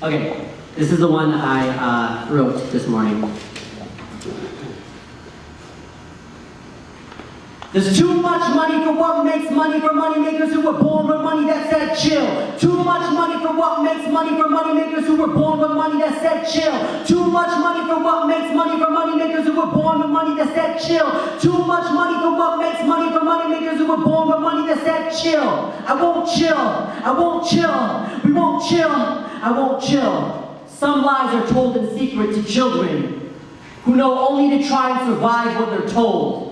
Okay, this is the one I wrote this morning. There's too much money for what makes money for money makers who were born with money that said chill. Too much money for what makes money for money makers who were born with money that said chill. Too much money for what makes money for money makers who were born with money that said chill. Too much money for what makes money for money makers who were born with money that said chill. I won't chill. I won't chill. We won't chill. I won't chill. Some lies are told in secret to children who know only to try and survive what they're told.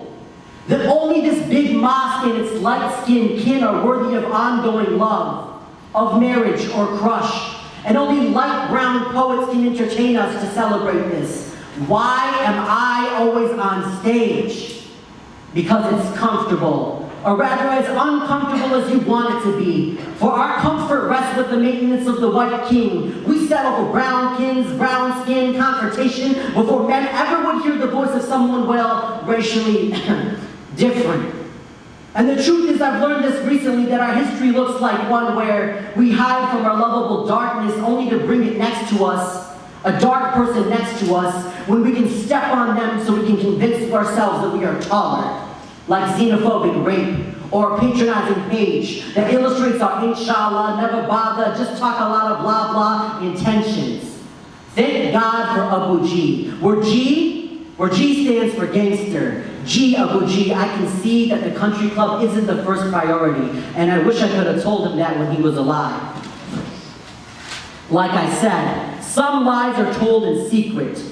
That only this big mosque and its light-skinned kin are worthy of ongoing love, of marriage or crush, and only light brown poets can entertain us to celebrate this. Why am I always on stage? Because it's comfortable, or rather as uncomfortable as you want it to be. For our comfort rests with the maintenance of the white king. We settle for brown skins, brown skin, confrontation before men ever would hear the voice of someone, well, racially different. And the truth is, I've learned this recently, that our history looks like one where we hide from our lovable darkness only to bring it next to us, a dark person next to us, when we can step on them so we can convince ourselves that we are taller, like xenophobic rape, or a patronizing page that illustrates our inshallah, never bother, just talk a lot of blah blah intentions. Thank God for Abu G. Where G stands for gangster. G, Abu G, I can see that the country club isn't the first priority, and I wish I could have told him that when he was alive. Like I said, some lies are told in secret.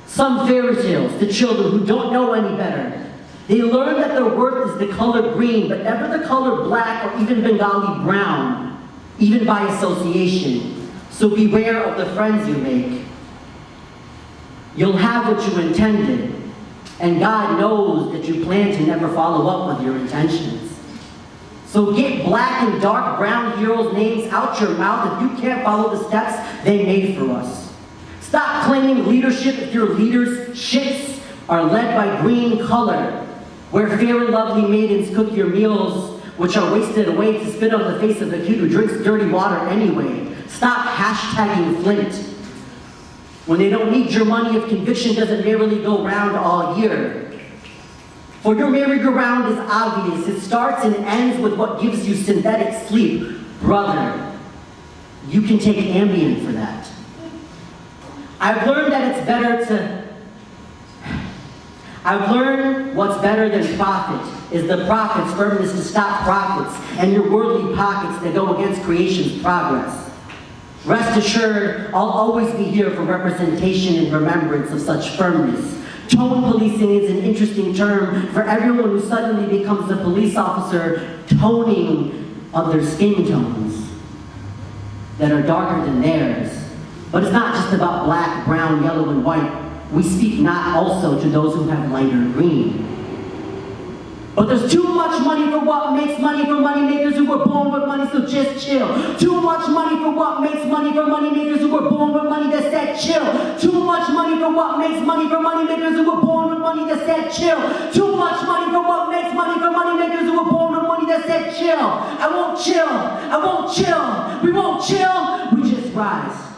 Some fairy tales to children who don't know any better. They learn that their worth is the color green, but never the color black or even Bengali brown, even by association. So beware of the friends you make. You'll have what you intended, and God knows that you plan to never follow up with your intentions. So get black and dark brown heroes' names out your mouth if you can't follow the steps they made for us. Stop claiming leadership if your leaders' shits are led by green color, where fair and lovely maidens cook your meals, which are wasted away to spit on the face of the kid who drinks dirty water anyway. Stop hashtagging Flint when they don't need your money if conviction doesn't merrily go round all year. For your merry-go-round is obvious. It starts and ends with what gives you synthetic sleep. Brother, you can take Ambien for that. I've learned what's better than profit is the prophet's firmness to stop profits and your worldly pockets that go against creation's progress. Rest assured, I'll always be here for representation and remembrance of such firmness. Tone policing is an interesting term for everyone who suddenly becomes a police officer toning of their skin tones that are darker than theirs. But it's not just about black, brown, yellow, and white. We speak not also to those who have lighter green. But there's too much money for what makes money for money makers who were born with money, so just chill. Too much money for what makes money for money makers who were born with money that said chill. Too much money for what makes money for money makers who were born with money that said chill. Too much money for what makes money for money makers who were born with money that said chill. I won't chill. I won't chill. We won't chill. We just rise.